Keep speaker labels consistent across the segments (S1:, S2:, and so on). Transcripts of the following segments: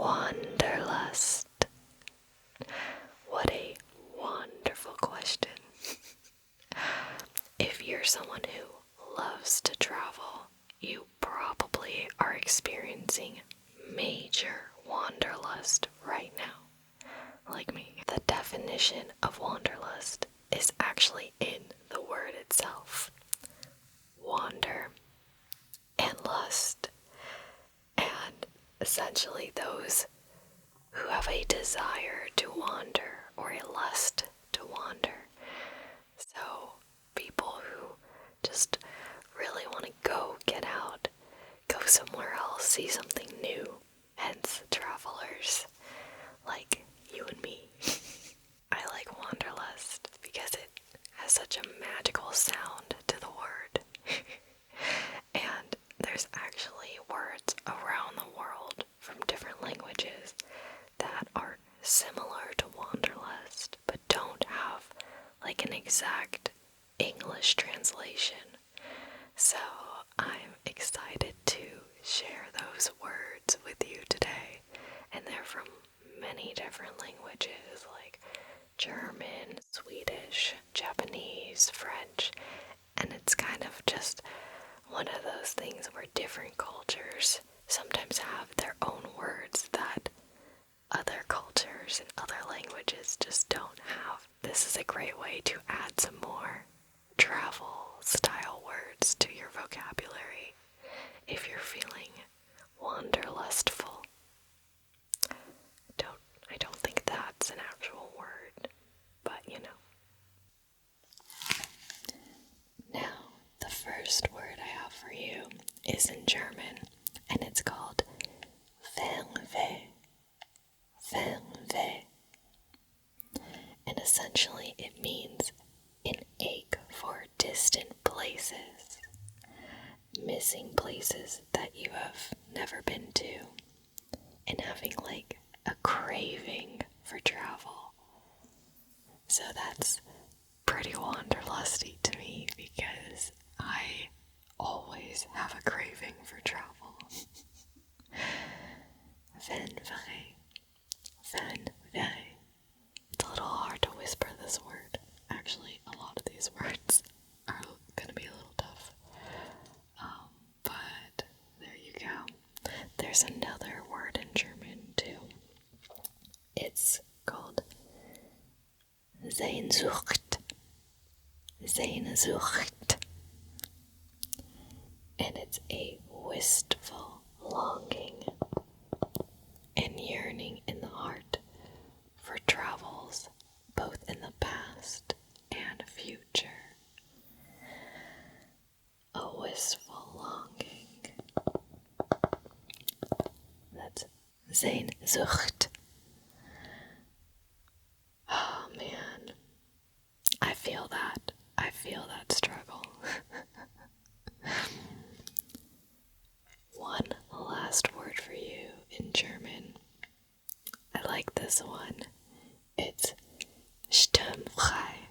S1: Wanderlust. What a wonderful question. If you're someone who loves to travel, you probably are experiencing major wanderlust right now, like me. The definition of wanderlust is actually in the word itself. Wander and lust, and essentially those who have a desire to wander or a lust to wander. So people who just really want to get out, go somewhere else, see something new, hence travelers like you and me. I like wanderlust because it has such a magical sound to the word. And there's actually words around the world from different languages that are similar to wanderlust, but don't have like an exact English translation. So I'm excited to share those words with you today, and they're from many different languages like German, Swedish, Japanese, French, and it's kind of just one of those things where different cultures sometimes have their own words that other cultures and other languages just don't have. This is a great way to add some more travel style words to your vocabulary if you're feeling wanderlustful. I don't think that's an actual word, but you know. Now, the first word I have for you is in German, and it's called Fernweh. Fernweh. And essentially it means an ache for distant places, missing places that you have never been to, and having like a craving for travel. So that's pretty wanderlusty to me because I always have a craving for travel. Fernweh. Fernweh. It's a little hard to whisper this word. Actually, a lot of these words are going to be a little tough. But there you go. There's another word in German too. It's called Sehnsucht. Sehnsucht. And it's a wistful longing and yearning in the heart for travels both in the past and future. A wistful longing. That's Sehnsucht. Oh man, I feel that. I feel that struggle. One last word for you in German. I like this one. It's sturmfrei.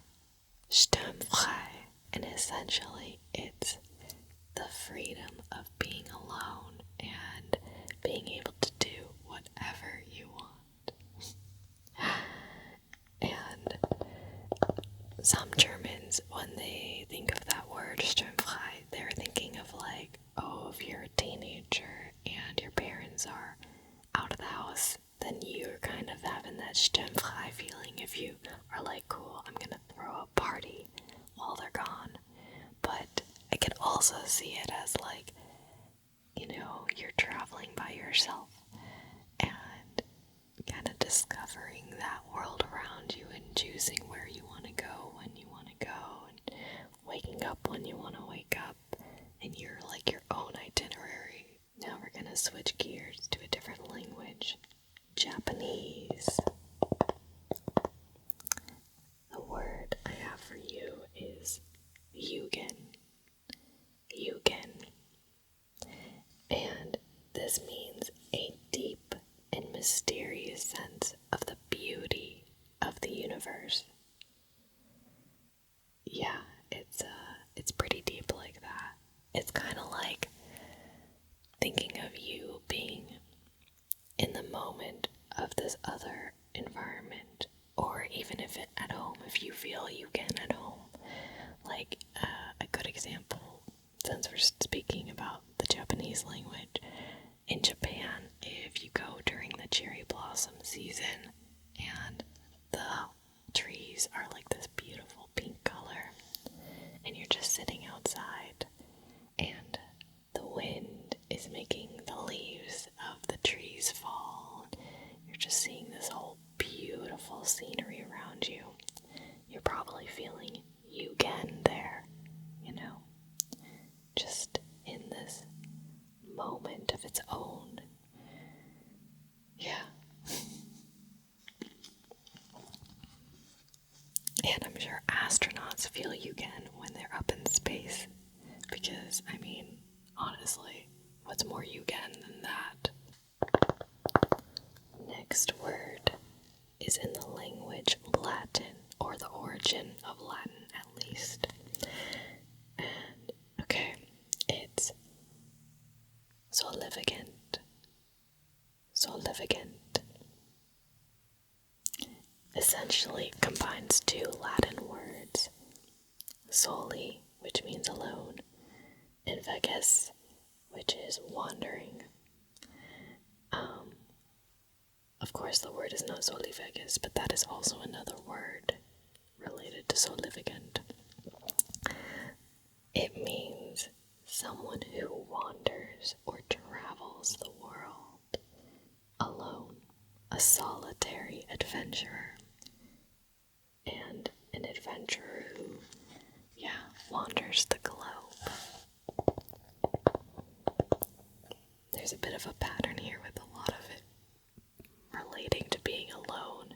S1: Sturmfrei. And essentially it's the freedom of being alone and being able to do whatever you want. And some Germans, when they think of that word sturmfrei, they're thinking of like, oh, if you're a teenager and your parents are out of the house, then you're kind of having that sturmfrei feeling. If you are like, cool, I'm gonna throw a party while they're gone. But I could also see it as like, you know, you're traveling by yourself and kind of discovering that world around you and choosing where you want to go, when you want to go, and waking up when you want to wake up, and you're like your own itinerary. Now we're gonna switch gears to a different language. Japanese. The word I have for you is yugen. Yugen. And this means a deep and mysterious sense of the beauty of the universe. Yeah, it's pretty deep like that. It's kind of like thinking of you being in the moment moment of this other environment, or even if it at home, if you feel you can at home. Like a good example, since we're speaking about the Japanese language, in Japan, if you go during the cherry blossom season and the trees are like this beautiful pink color, and you're just sitting outside and the wind is making the leaves of the trees fall, you're just seeing this whole beautiful scenery around you. You're probably feeling Yugen there, just in this moment of its own. Yeah. And I'm sure astronauts feel Yugen when they're up in space, because, honestly, what's more Yugen than that? Next word is in the language Latin, or the origin of Latin at least. And, okay, it's solificant. Solificant. Essentially combines two Latin words, soli, which means alone, and vagus, which is wandering. Of course, the word is not solivagus, but that is also another word related to solificant. It means someone who wanders or travels the world alone, a solitary adventurer, and an adventurer who, wanders the globe. There's a bit of a pattern here with a lot of it relating to being alone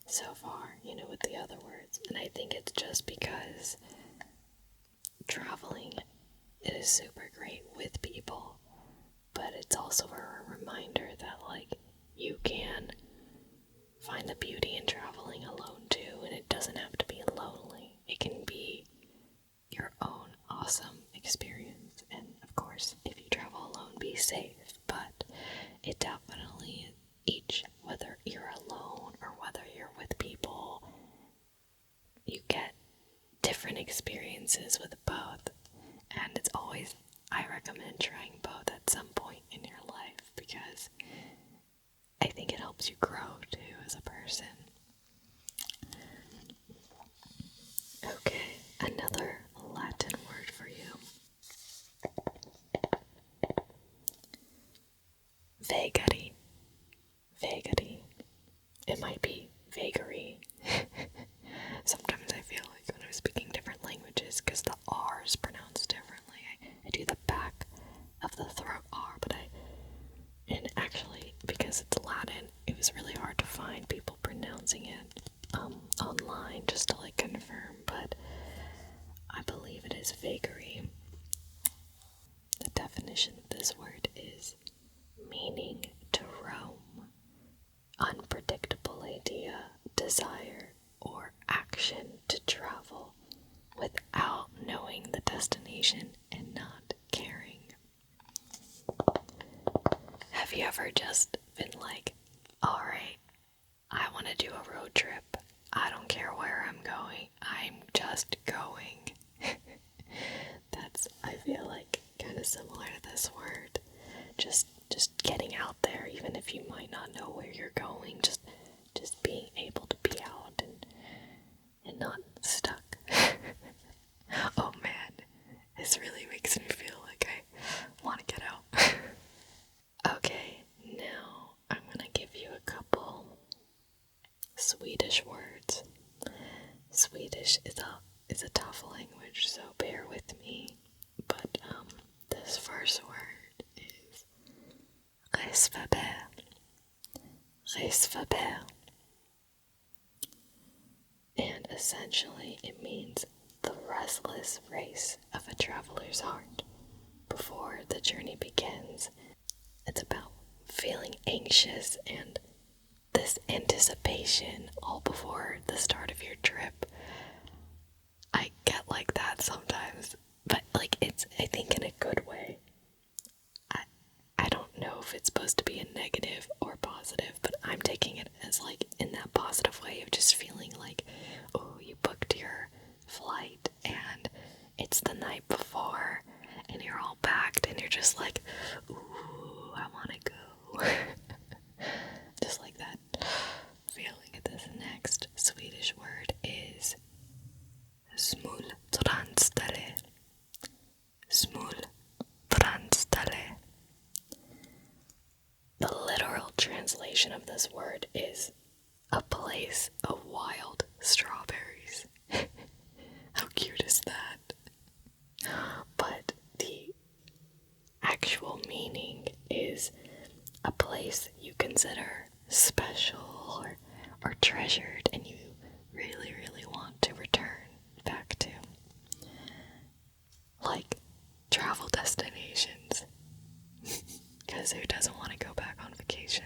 S1: so far, with the other words. And I think it's just because traveling is super great with people, but it's also a reminder that, you can find the beauty in traveling alone too, and it doesn't have to be lonely. It can be your own awesome experience. And of course, if you travel alone, be safe, but it definitely, whether you're alone or whether you're with people, you get different experiences with both. And it's always, I recommend trying both at some point in your life, because I think it helps you grow too as a person. Okay, another Latin word for you. Vagary. Vagary. It might be vagary. Sometimes I feel like when I'm speaking different languages, because the R is pronounced differently. I do the back of the throat R, and actually, because it's Latin, it was really hard to find people pronouncing it online, just to confirm, but I believe it is vagary. The definition of this word is meaning to roam, unpredictable idea, desire, or action to travel without knowing the destination and not caring. Have you ever just been like, alright, I want to do a road trip. I don't care where I'm going. I'm just going. That's, I feel like, kind of similar to this word. Just getting out there, even if you might not know where you're going. Just being able to be out and not stuck. Oh man, this really makes me feel like I want to get out. Okay, now I'm gonna give you a couple Swedish words. Swedish is a tough language, so bear with me. But this first word is resfaber. Resfaber. And essentially it means the restless race of a traveler's heart before the journey begins. It's about feeling anxious and this anticipation all before the start of your trip. I get like that sometimes, but it's, I think, in a good way. I don't know if it's supposed to be a negative or positive. positive, but I'm taking it as like in that positive way of just feeling like, oh, you booked your flight and it's the night before and you're all packed and you're just like, ooh, I want to go. Just like that feeling. This next Swedish word is smultranställe. Smultranställe. The literal translation of this word is a place of wild strawberries. How cute is that? But the actual meaning is a place you consider special or treasured and you really, really want to return back to. Like travel destinations. Because who doesn't want to go back on vacation?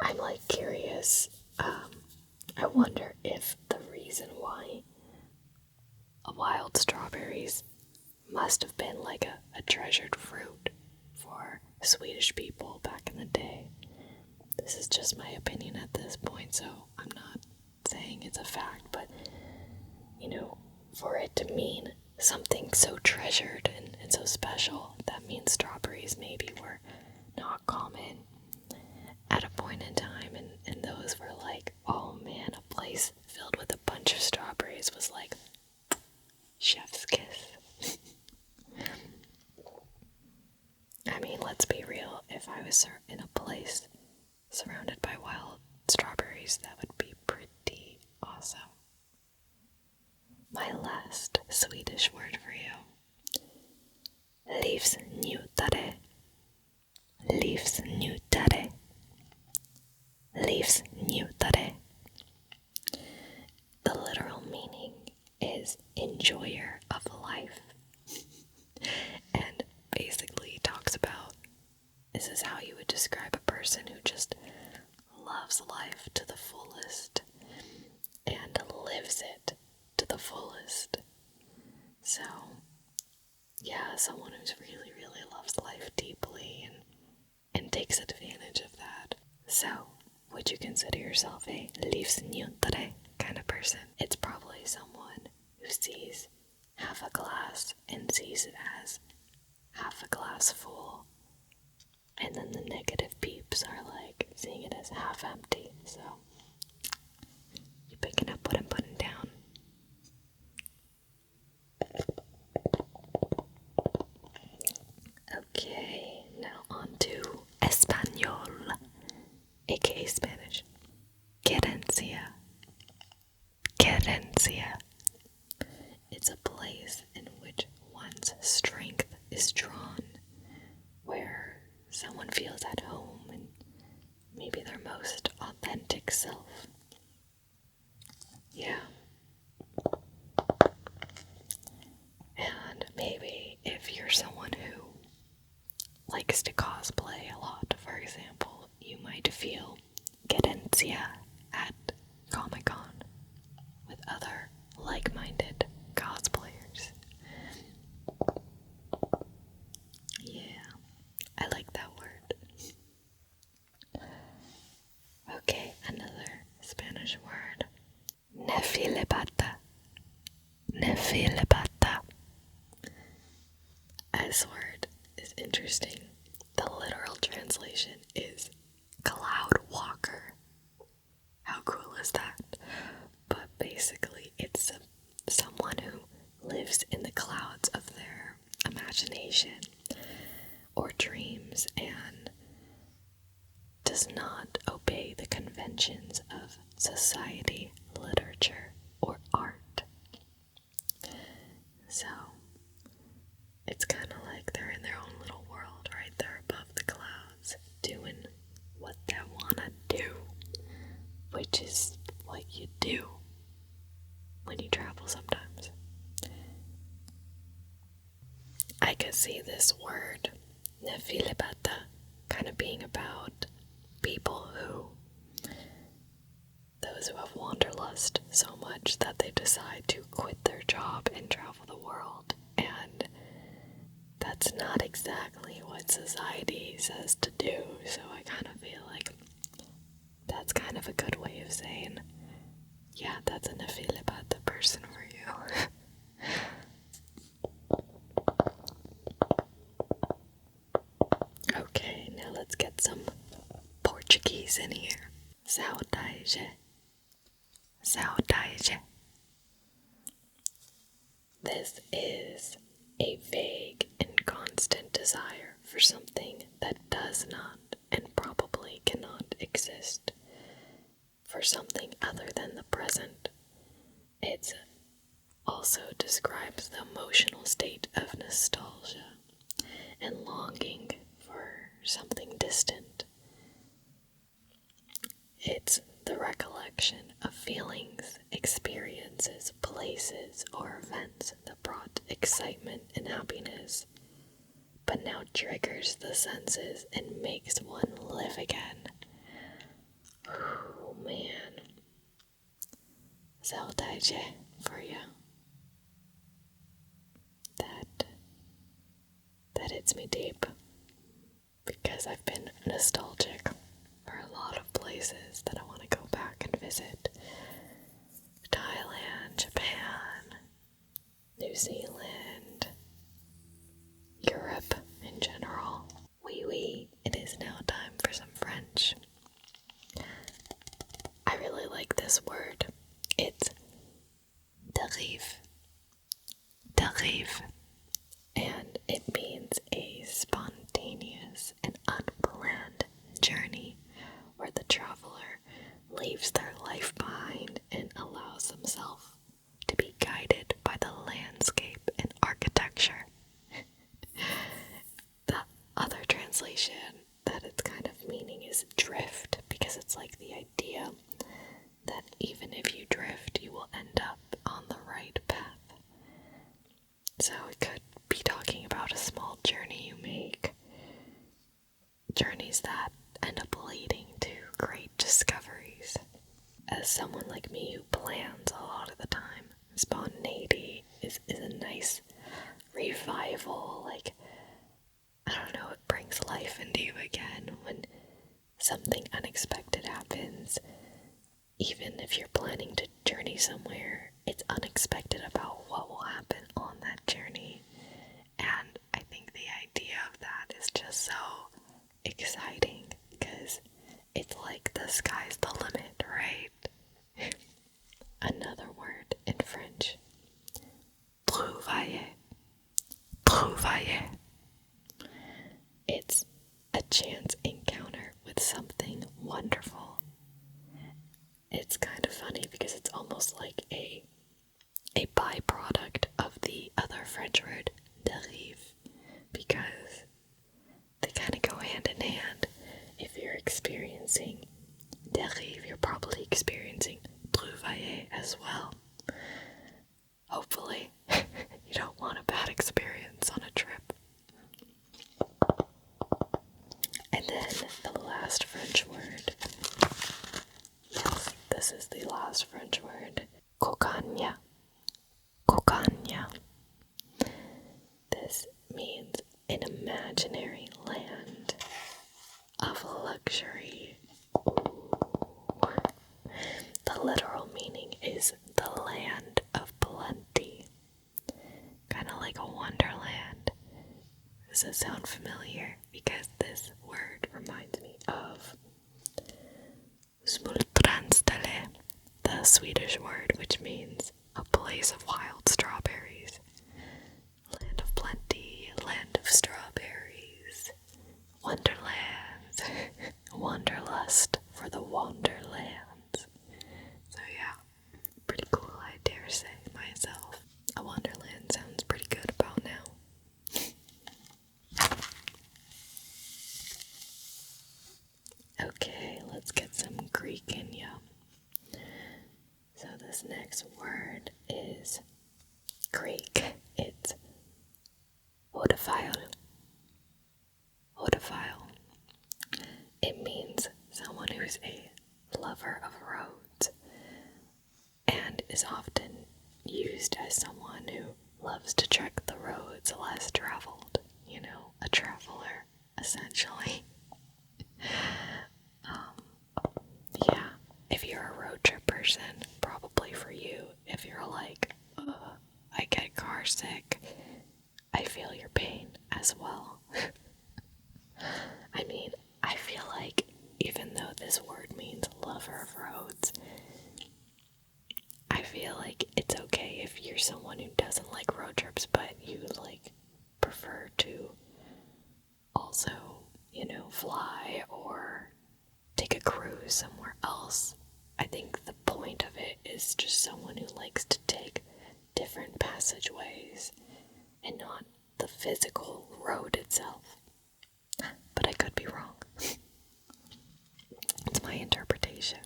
S1: I'm like curious. I wonder if the reason why wild strawberries must have been like a treasured fruit for Swedish people back in the day. This is just my opinion at this point, so I'm not saying it's a fact, but, you know, for it to mean something so treasured and so special, that means strawberries maybe were not common at a point in time, and those were like, oh man, a place filled with a bunch of strawberries was like chef's kiss. I mean, let's be real, if I was in a place surrounded by wild strawberries, that would be pretty awesome. My last Swedish word for you. Livsnjutare. Livsnjutare. Livsnjutare. The literal meaning is enjoyer of life. And basically talks about, this is how you would describe a person who just loves life to the fullest and lives it to the fullest. So, yeah, someone who really, really loves life deeply and takes advantage of that. So, would you consider yourself a livsnjutare kind of person? It's probably someone who sees half a glass and sees it as half a glass full. And then the negative peeps are like seeing it as half empty. So, you picking up what I'm putting down? Okay, now on to Español, aka Spanish. Querencia. Querencia. It's a place in which one's strength is drawn, where someone feels at home and maybe their most authentic self. Yeah. And maybe if you're someone who likes to cosplay a lot, for example, you might feel querencia at Comic-Con with other like-minded cosplayers. Yeah, I like that word. Okay, another Spanish word. Nefilibata. Nefilibata. This word is interesting. The literal translation is cloud walker. How cool is that? But basically, it's someone who lives in the clouds of their imagination or dreams and does not obey the conventions of society, literature, or art. So, it's kind of like they're in their own little world right there above the clouds, doing what they want to do, which is what you do when you travel sometimes. I could see this word, nefilibata, kind of being about people those who have wanderlust so much that they decide to quit their job and travel the world. And that's not exactly what society says to do, so I kind of feel that's kind of a good way of saying, yeah, that's an feel about the person for you. Okay, now let's get some Portuguese in here. Saudade. Saudade. This is a vague and constant desire for something that does not and probably cannot exist, for something other than the present. It also describes the emotional state of nostalgia and longing for something distant. It's the recollection of feelings, experiences, places, or events that brought excitement and happiness, but now triggers the senses and makes one live again. Oh man. Saudade for you. That hits me deep, because I've been nostalgic for a lot of places that I want to go back and visit. Thailand, Japan, New Zealand, Europe in general. Oui, it is now time for some French. I really like this word. It's Dérive. Dérive. And it means a spontaneous and unplanned journey where the traveler leaves their life behind and allows themselves to be guided by the landscape and architecture. The other translation that it's kind of meaning is drift, because it's like the idea that even if you drift, you will end up on the right path. So it could be talking about a small journey you make, journeys that end up leading to great discoveries. As someone like me who plans a lot of the time, spontaneity is a nice revival. Like, I don't know, it brings life into you again when something unexpected happens. Even if you're planning to journey somewhere, it's unexpected about what will happen on that journey. And I think the idea of that is just so exciting, because it's like the sky's the limit, right? Another word in French. Trouvaille. Trouvaille. It's a chance encounter with something wonderful. It's kind of funny because it's almost like a byproduct of the other French word, dérive, because they kind of go hand in hand. If you're experiencing dérive, you're probably experiencing trouvaille as well. Hopefully, you don't want a bad experience on a trip. And then the last French word. Yes, this is the last French word. Cocagne. Cocagne. This means an imaginary land of luxury. The literal meaning is the land of plenty. Kind of like a wonderland. Does it sound familiar? Because this word reminds me of Smultranställe, the Swedish word which means a place of wild strawberries. Land of plenty, land of strawberries, wonderlands, wanderlust for the Wanderlands. So yeah, pretty cool, I dare say myself. A wonderland sounds pretty good about now. Okay, let's get some Greek in ya. So this next word is Greek. It's Hodophile. Hodophile. It means someone who's a lover of roads, and is often used as someone who loves to trek the roads less traveled. You know, a traveler, essentially. Yeah, person, probably for you, if you're like, I get car sick, I feel your pain as well. I mean, I feel like even though this word means lover of roads, I feel like it's okay if you're someone who doesn't like road trips, but you like prefer to also, fly or take a cruise somewhere else. I think the point of it is just someone who likes to take different passageways and not the physical road itself. But I could be wrong. It's my interpretation.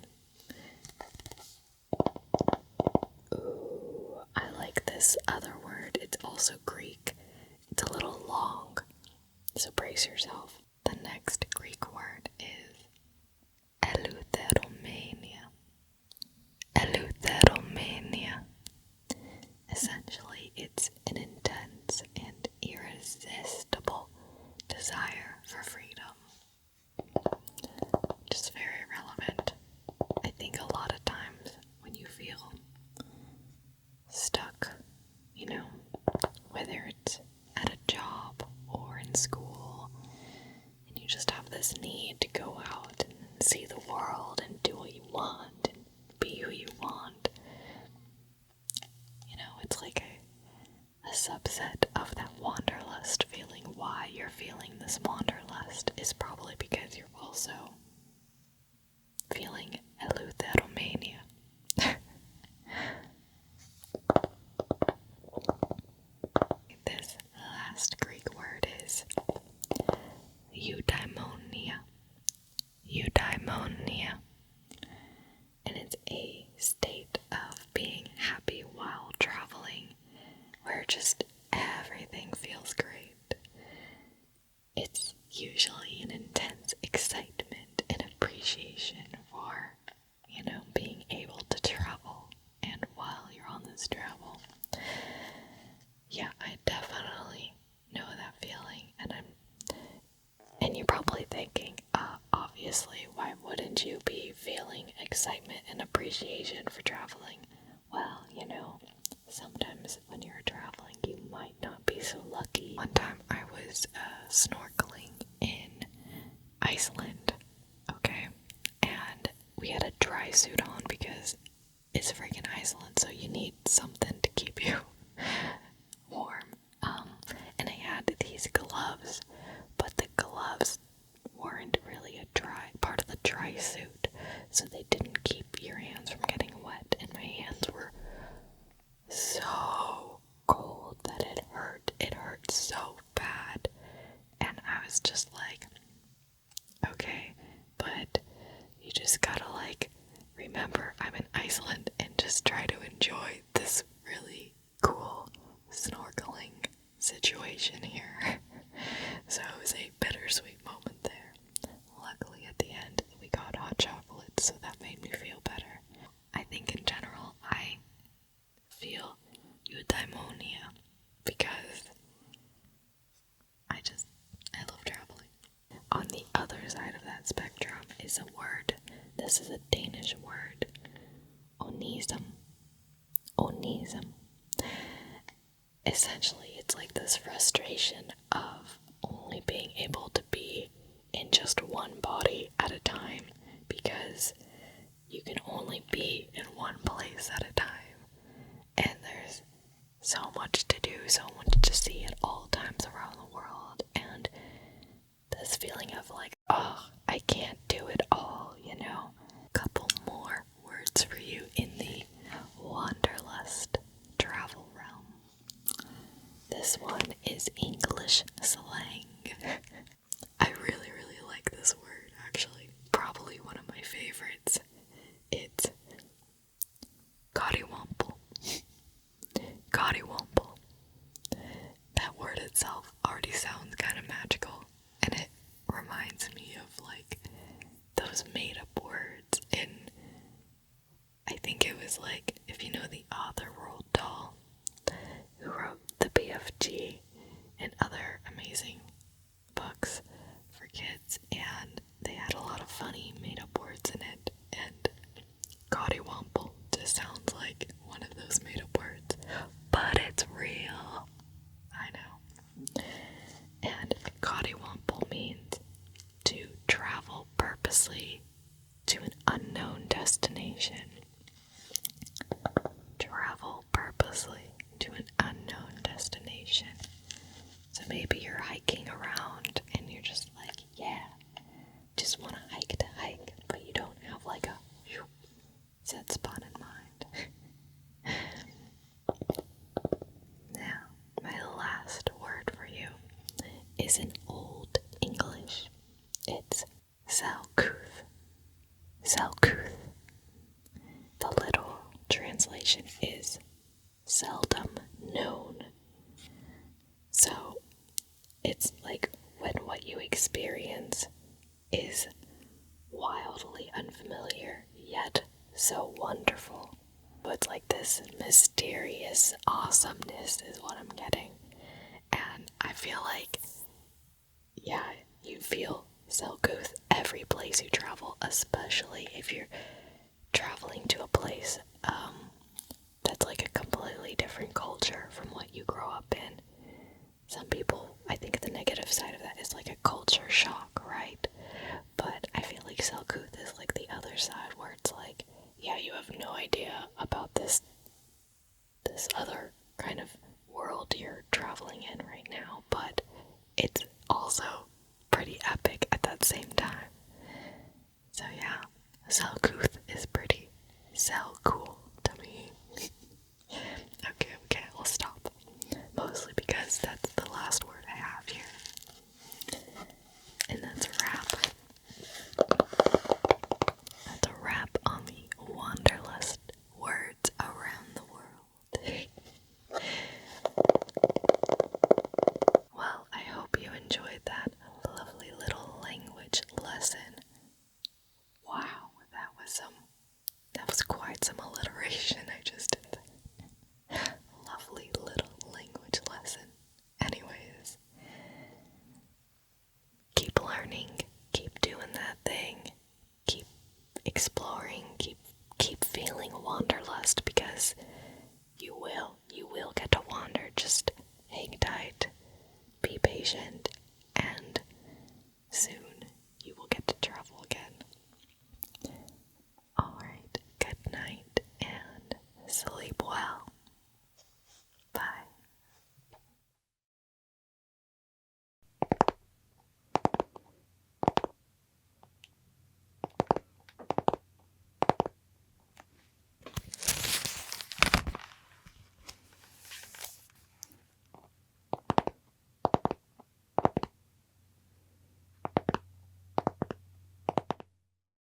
S1: Ooh, I like this other word. It's also Greek. It's a little long, so brace yourself. The next Greek word is Eudaimonia. Eudaimonia. Essentially, it's an intense and irresistible desire for freedom. Just very relevant. I think a lot of times when you feel stuck, whether it's at a job or in school, and you just have this need to go out and see the world and do what you want and be who you want, it's like a subset of that wanderlust feeling. Why you're feeling this wanderlust is probably because you're also feeling Eudaimonia. This last Greek word is Eudaimonia. Eudaimonia. And it's a state of being happy while traveling, where just everything feels great. It's usually an intense excitement and appreciation for, being able to travel. And while you're on this travel, yeah, I definitely know that feeling. And you're probably thinking, obviously, why wouldn't you be feeling excitement and appreciation for traveling? Well, sometimes when you're traveling, you might not be so lucky. One time I was snorkeling in Iceland, okay? And we had a dry suit on because it's freaking Iceland, so you need something to keep you warm. And I had these gloves, but the gloves weren't really a dry part of the dry suit, so they didn't keep your hands from getting wet, and my hands were so cold that it hurt. It hurt so bad, and I was just like, okay, but you just gotta remember I'm in Iceland and just try to enjoy this really cool snorkeling situation here. So it was a bittersweet moment there. Luckily at the end we got hot chocolate, so that made me feel better. I think in general I feel Eudaimonia because I love traveling. On the other side of that spectrum is a word. This is a Danish word. Onism. Onism. Essentially, it's like this frustration of only being able to be in just one body at a time because you can only be in one place at a time. And there's so much to do, so much to see at all times around the world. And this feeling of I can't do it all, Couple more words for you in the Wanderlust travel realm. This one is English slang. I really, really like this word, actually. Probably one of my favorites. It's Gottywomple. Gottywomple. That word itself already sounds kind of magical, and it reminds me of those made-up words in, I think it was if you know the author Roald Dahl, who wrote the BFG and other amazing books for kids, and they had a lot of funny made-up words in it, and Gottywomple is wildly unfamiliar, yet so wonderful. But it's like this mysterious awesomeness is what I'm getting. And I feel like, yeah, you feel Selkirk every place you travel, especially if you're traveling to a place that's like a completely different culture from what you grow up in. Some people, I think the negative side of that is like a culture shock, right? But I feel like Selkirk is like the other side where it's like, yeah, you have no idea about this other kind of world you're traveling in right now, but it's also pretty epic at that same time. So yeah, Selkirk is pretty cool to me. Okay, we'll stop. Mostly because that's the last word I have here. And that's a wrap. That's a wrap on the Wanderlust words around the world. Well, I hope you enjoyed that lovely little language lesson. Wow, that was quite some alliteration I just did. Lovely little language lesson. Anyways, keep learning, keep doing that thing, keep exploring, keep feeling wanderlust, because you will get to wander. Just hang tight, be patient,